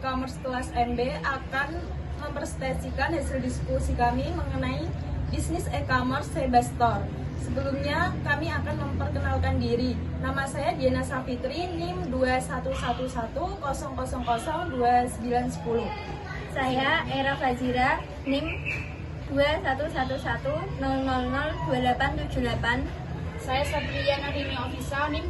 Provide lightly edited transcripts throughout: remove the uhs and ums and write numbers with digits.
e-commerce kelas MB akan mempresentasikan hasil diskusi kami mengenai bisnis e-commerce Sebastore. Sebelumnya kami akan memperkenalkan diri. Nama saya Diana Safitri, NIM 211100002910. Saya Era Fazira, NIM 211100002878. Saya Satriana Rini Ofisa, NIM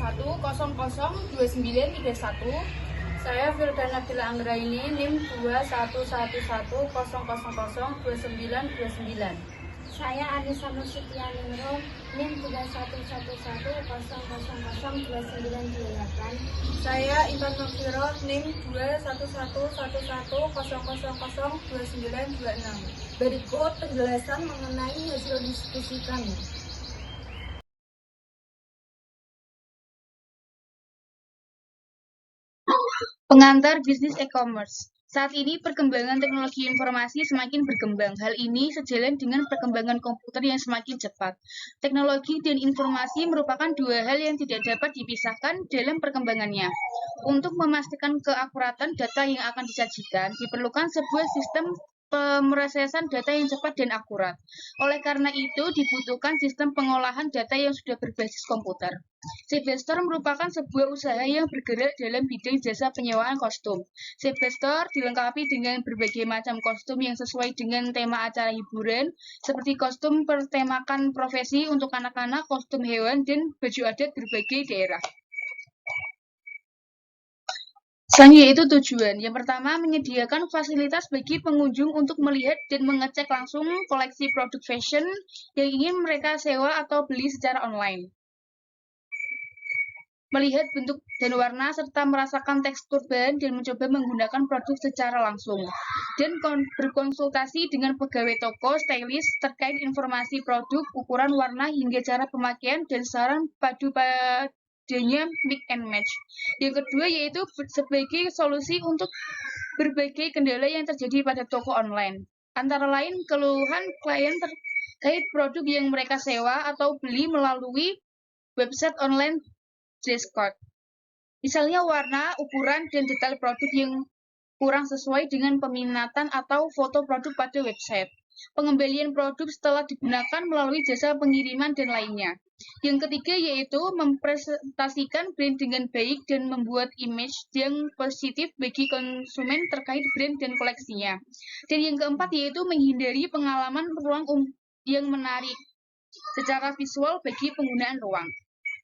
211100002931. Saya Firdana Bila Anggraini, NIM 211100002929. Saya Anissa Nursianingrum, NIM 211100002928. Saya Intan Nurfiro, NIM 211100002926. Berikut penjelasan mengenai hasil diskusi kami. Pengantar bisnis e-commerce. Saat ini perkembangan teknologi informasi semakin berkembang. Hal ini sejalan dengan perkembangan komputer yang semakin cepat. Teknologi dan informasi merupakan dua hal yang tidak dapat dipisahkan dalam perkembangannya. Untuk memastikan keakuratan data yang akan disajikan, diperlukan sebuah sistem pemrosesan data yang cepat dan akurat. Oleh karena itu, dibutuhkan sistem pengolahan data yang sudah berbasis komputer. Sebastore merupakan sebuah usaha yang bergerak dalam bidang jasa penyewaan kostum. Sebastore dilengkapi dengan berbagai macam kostum yang sesuai dengan tema acara hiburan, seperti kostum bertemakan profesi untuk anak-anak, kostum hewan, dan baju adat berbagai daerah. Selanjutnya yaitu tujuan. Yang pertama, menyediakan fasilitas bagi pengunjung untuk melihat dan mengecek langsung koleksi produk fashion yang ingin mereka sewa atau beli secara online. Melihat bentuk dan warna serta merasakan tekstur bahan dan mencoba menggunakan produk secara langsung. Dan berkonsultasi dengan pegawai toko, stylist terkait informasi produk, ukuran, warna, hingga cara pemakaian dan saran adanya mix and match. Yang kedua yaitu sebagai solusi untuk berbagai kendala yang terjadi pada toko online. Antara lain keluhan klien terkait produk yang mereka sewa atau beli melalui website online dress code. Misalnya warna, ukuran, dan detail produk yang kurang sesuai dengan peminatan atau foto produk pada website. Pengembalian produk setelah digunakan melalui jasa pengiriman dan lainnya. Yang ketiga yaitu mempresentasikan brand dengan baik dan membuat image yang positif bagi konsumen terkait brand dan koleksinya. Dan yang keempat yaitu menghindari pengalaman ruang yang menarik secara visual bagi penggunaan ruang.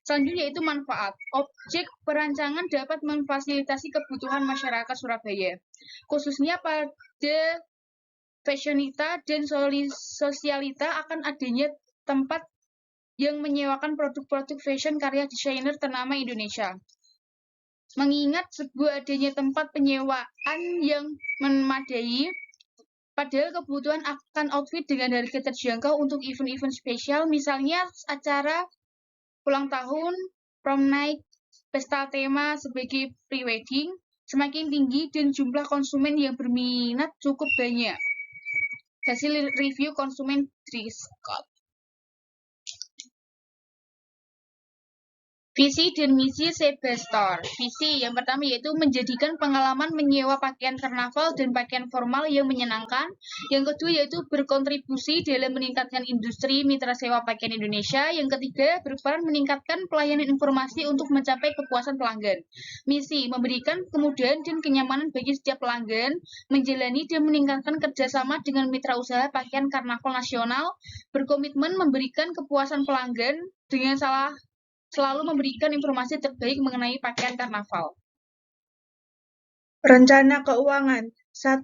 Selanjutnya yaitu manfaat. Objek perancangan dapat memfasilitasi kebutuhan masyarakat Surabaya, khususnya pada fashionita dan sosialita akan adanya tempat yang menyewakan produk-produk fashion karya desainer ternama Indonesia. Mengingat sebuah adanya tempat penyewaan yang memadai, padahal kebutuhan akan outfit dengan harga terjangkau untuk event-event spesial, misalnya acara ulang tahun, prom night, pesta tema sebagai pre-wedding, semakin tinggi dan jumlah konsumen yang berminat cukup banyak. Hasil review konsumen Driscoll. Visi dan misi Sebastore. Visi yang pertama yaitu menjadikan pengalaman menyewa pakaian karnaval dan pakaian formal yang menyenangkan. Yang kedua yaitu berkontribusi dalam meningkatkan industri mitra sewa pakaian Indonesia. Yang ketiga berperan meningkatkan pelayanan informasi untuk mencapai kepuasan pelanggan. Misi memberikan kemudahan dan kenyamanan bagi setiap pelanggan, menjalani dan meningkatkan kerjasama dengan mitra usaha pakaian karnaval nasional, berkomitmen memberikan kepuasan pelanggan dengan selalu memberikan informasi terbaik mengenai pakaian karnaval. Rencana keuangan. 1.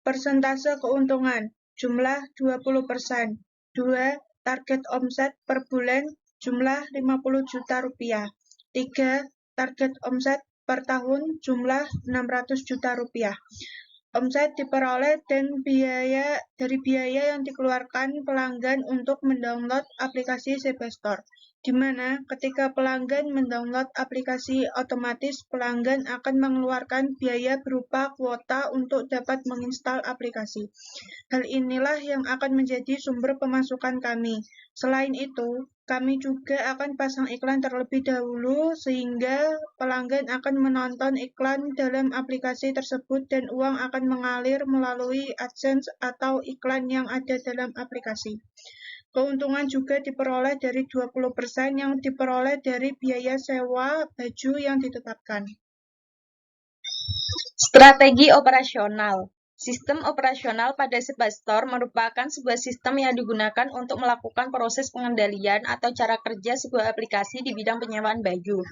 Persentase keuntungan. Jumlah 20%. 2. Target omset per bulan. Jumlah 50 juta rupiah. 3. Target omset per tahun. Jumlah 600 juta rupiah. Omset diperoleh dari biaya yang dikeluarkan pelanggan untuk mendownload aplikasi Sebastore, di mana ketika pelanggan mendownload aplikasi, otomatis pelanggan akan mengeluarkan biaya berupa kuota untuk dapat menginstal aplikasi. Hal inilah yang akan menjadi sumber pemasukan kami. Selain itu, kami juga akan pasang iklan terlebih dahulu sehingga pelanggan akan menonton iklan dalam aplikasi tersebut dan uang akan mengalir melalui AdSense atau iklan yang ada dalam aplikasi. Keuntungan juga diperoleh dari 20% yang diperoleh dari biaya sewa baju yang ditetapkan. Strategi operasional. Sistem operasional pada Sebastor merupakan sebuah sistem yang digunakan untuk melakukan proses pengendalian atau cara kerja sebuah aplikasi di bidang penyewaan baju.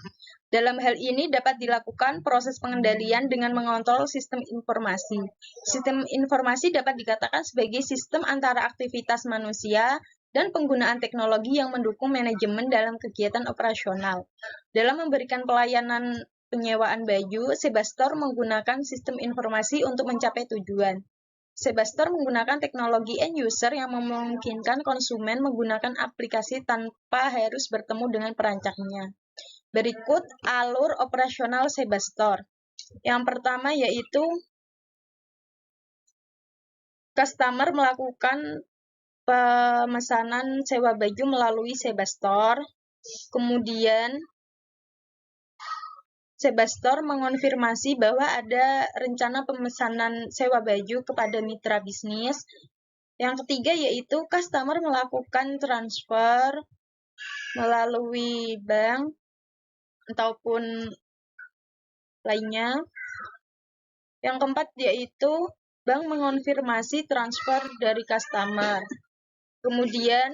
Dalam hal ini dapat dilakukan proses pengendalian dengan mengontrol sistem informasi. Sistem informasi dapat dikatakan sebagai sistem antara aktivitas manusia dan penggunaan teknologi yang mendukung manajemen dalam kegiatan operasional. Dalam memberikan pelayanan penyewaan baju, Sebastor menggunakan sistem informasi untuk mencapai tujuan. Sebastor menggunakan teknologi end user yang memungkinkan konsumen menggunakan aplikasi tanpa harus bertemu dengan perancangnya. Berikut alur operasional Sebastor. Yang pertama yaitu customer melakukan pemesanan sewa baju melalui Sebastor. Kemudian Sebastor mengonfirmasi bahwa ada rencana pemesanan sewa baju kepada mitra bisnis. Yang ketiga yaitu customer melakukan transfer melalui bank ataupun lainnya. Yang keempat yaitu bank mengonfirmasi transfer dari customer. Kemudian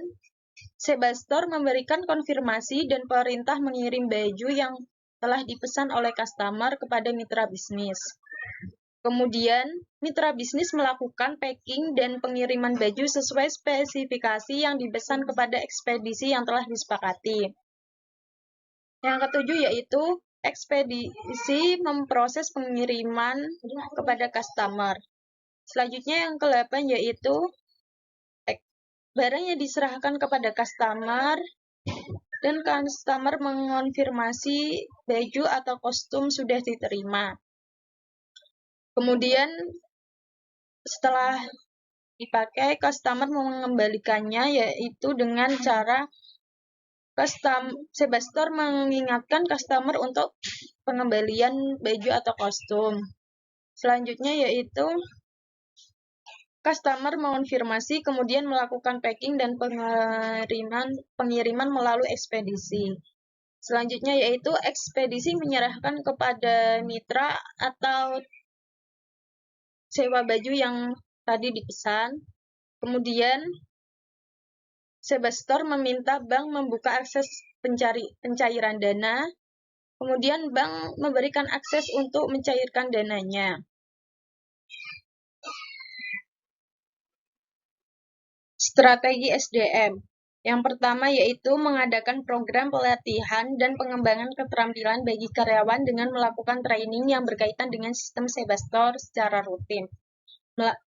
Sebastor memberikan konfirmasi dan perintah mengirim baju yang telah dipesan oleh customer kepada mitra bisnis. Kemudian, mitra bisnis melakukan packing dan pengiriman baju sesuai spesifikasi yang dipesan kepada ekspedisi yang telah disepakati. Yang ketujuh yaitu ekspedisi memproses pengiriman kepada customer. Selanjutnya yang ke-8 yaitu barang yang diserahkan kepada customer dan customer mengonfirmasi baju atau kostum sudah diterima. Kemudian setelah dipakai, customer mengembalikannya yaitu dengan cara Sebastor mengingatkan customer untuk pengembalian baju atau kostum. Selanjutnya yaitu customer mengonfirmasi, kemudian melakukan packing dan pengiriman melalui ekspedisi. Selanjutnya yaitu ekspedisi menyerahkan kepada mitra atau sewa baju yang tadi dipesan. Kemudian Sebastor meminta bank membuka akses pencairan dana. Kemudian bank memberikan akses untuk mencairkan dananya. Strategi SDM. Yang pertama yaitu mengadakan program pelatihan dan pengembangan keterampilan bagi karyawan dengan melakukan training yang berkaitan dengan sistem Sebastor secara rutin.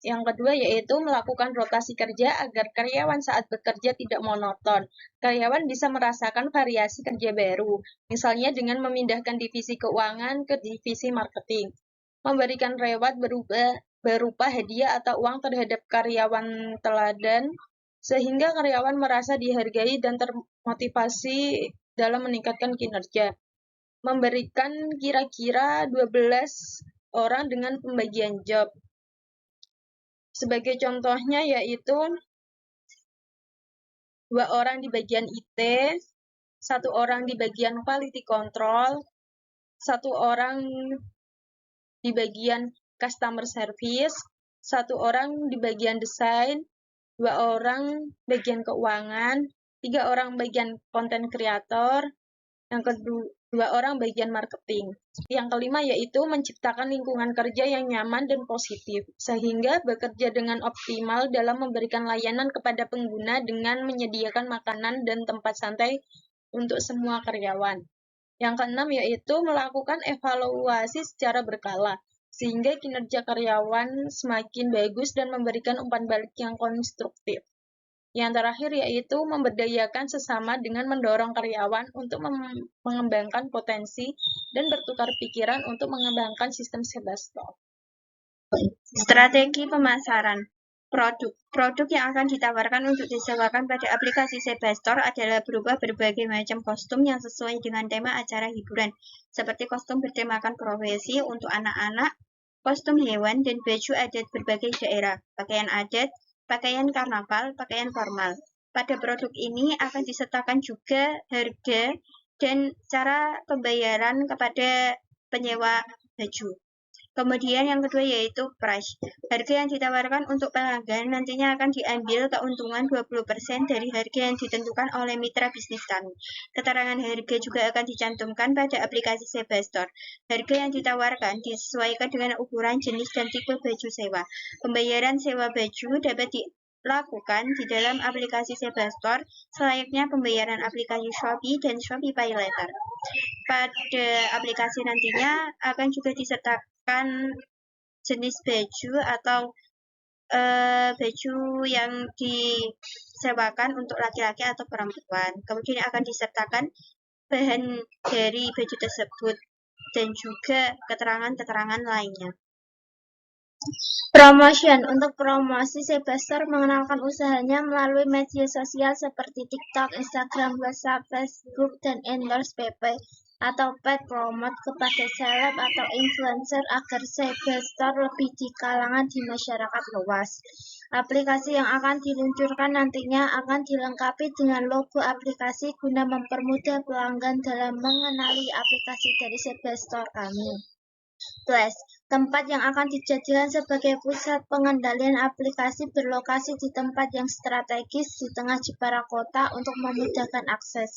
Yang kedua yaitu melakukan rotasi kerja agar karyawan saat bekerja tidak monoton. Karyawan bisa merasakan variasi kerja baru, misalnya dengan memindahkan divisi keuangan ke divisi marketing. Memberikan reward berupa hadiah atau uang terhadap karyawan teladan, sehingga karyawan merasa dihargai dan termotivasi dalam meningkatkan kinerja. Memberikan kira-kira 12 orang dengan pembagian job. Sebagai contohnya yaitu 2 orang di bagian IT, 1 orang di bagian quality control, 1 orang di bagian customer service, 1 orang di bagian desain, 2 orang bagian keuangan, 3 orang bagian content creator, yang kedua 2 orang bagian marketing. Yang kelima yaitu menciptakan lingkungan kerja yang nyaman dan positif, sehingga bekerja dengan optimal dalam memberikan layanan kepada pengguna dengan menyediakan makanan dan tempat santai untuk semua karyawan. Yang keenam yaitu melakukan evaluasi secara berkala, sehingga kinerja karyawan semakin bagus dan memberikan umpan balik yang konstruktif. Yang terakhir yaitu memberdayakan sesama dengan mendorong karyawan untuk mengembangkan potensi dan bertukar pikiran untuk mengembangkan sistem Sebastor. Strategi pemasaran. Produk yang akan ditawarkan untuk disewakan pada aplikasi Sebastore adalah berupa berbagai macam kostum yang sesuai dengan tema acara hiburan, seperti kostum bertemakan profesi untuk anak-anak, kostum hewan, dan baju adat berbagai daerah, pakaian adat, pakaian karnaval, pakaian formal. Pada produk ini akan disertakan juga harga dan cara pembayaran kepada penyewa baju. Kemudian yang kedua yaitu price. Harga yang ditawarkan untuk pelanggan nantinya akan diambil keuntungan 20% dari harga yang ditentukan oleh mitra bisnis kami. Keterangan harga juga akan dicantumkan pada aplikasi Sebastore. Harga yang ditawarkan disesuaikan dengan ukuran, jenis, dan tipe baju sewa. Pembayaran sewa baju dapat dilakukan di dalam aplikasi Sebastore selayaknya pembayaran aplikasi Shopee dan Shopee Pay Later. Pada aplikasi nantinya akan juga disertakan jenis baju atau baju yang disewakan untuk laki-laki atau perempuan. Kemudian akan disertakan bahan dari baju tersebut dan juga keterangan-keterangan lainnya. Promotion. Untuk promosi, Sebastore mengenalkan usahanya melalui media sosial seperti TikTok, Instagram, WhatsApp, Facebook, dan endorse PP atau paid promote kepada seleb atau influencer agar Sebastore lebih di kalangan di masyarakat luas. Aplikasi yang akan diluncurkan nantinya akan dilengkapi dengan logo aplikasi guna mempermudah pelanggan dalam mengenali aplikasi dari Sebastore kami. Plus, tempat yang akan dijadikan sebagai pusat pengendalian aplikasi berlokasi di tempat yang strategis di tengah Jepara Kota untuk memudahkan akses.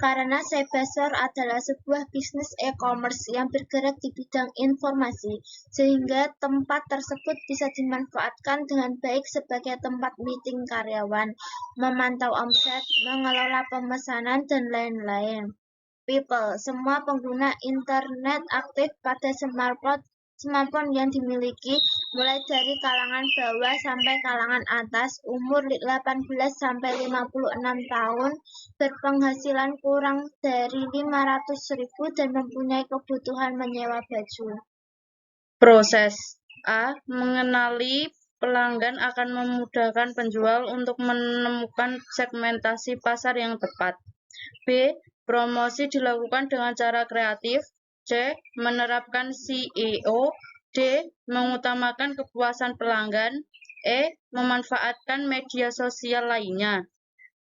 Karena Sebastore adalah sebuah bisnis e-commerce yang bergerak di bidang informasi, sehingga tempat tersebut bisa dimanfaatkan dengan baik sebagai tempat meeting karyawan, memantau omset, mengelola pemesanan, dan lain-lain. People, semua pengguna internet aktif pada smartphone yang dimiliki, mulai dari kalangan bawah sampai kalangan atas, umur 18 sampai 56 tahun, berpenghasilan kurang dari 500.000 dan mempunyai kebutuhan menyewa baju. Proses A. Mengenali pelanggan akan memudahkan penjual untuk menemukan segmentasi pasar yang tepat. B. Promosi dilakukan dengan cara kreatif. C. Menerapkan SEO. D. Mengutamakan kepuasan pelanggan. E. Memanfaatkan media sosial lainnya.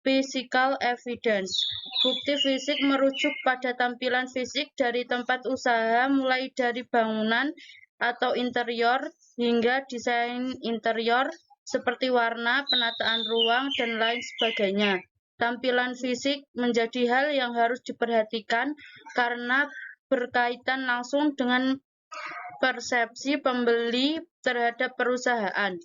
Physical evidence. Bukti fisik merujuk pada tampilan fisik dari tempat usaha mulai dari bangunan atau interior hingga desain interior seperti warna, penataan ruang, dan lain sebagainya. Tampilan fisik menjadi hal yang harus diperhatikan karena berkaitan langsung dengan persepsi pembeli terhadap perusahaan.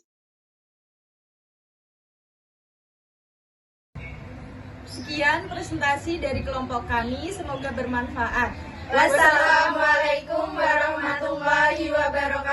Sekian presentasi dari kelompok kami, semoga bermanfaat. Wassalamualaikum warahmatullahi wabarakatuh.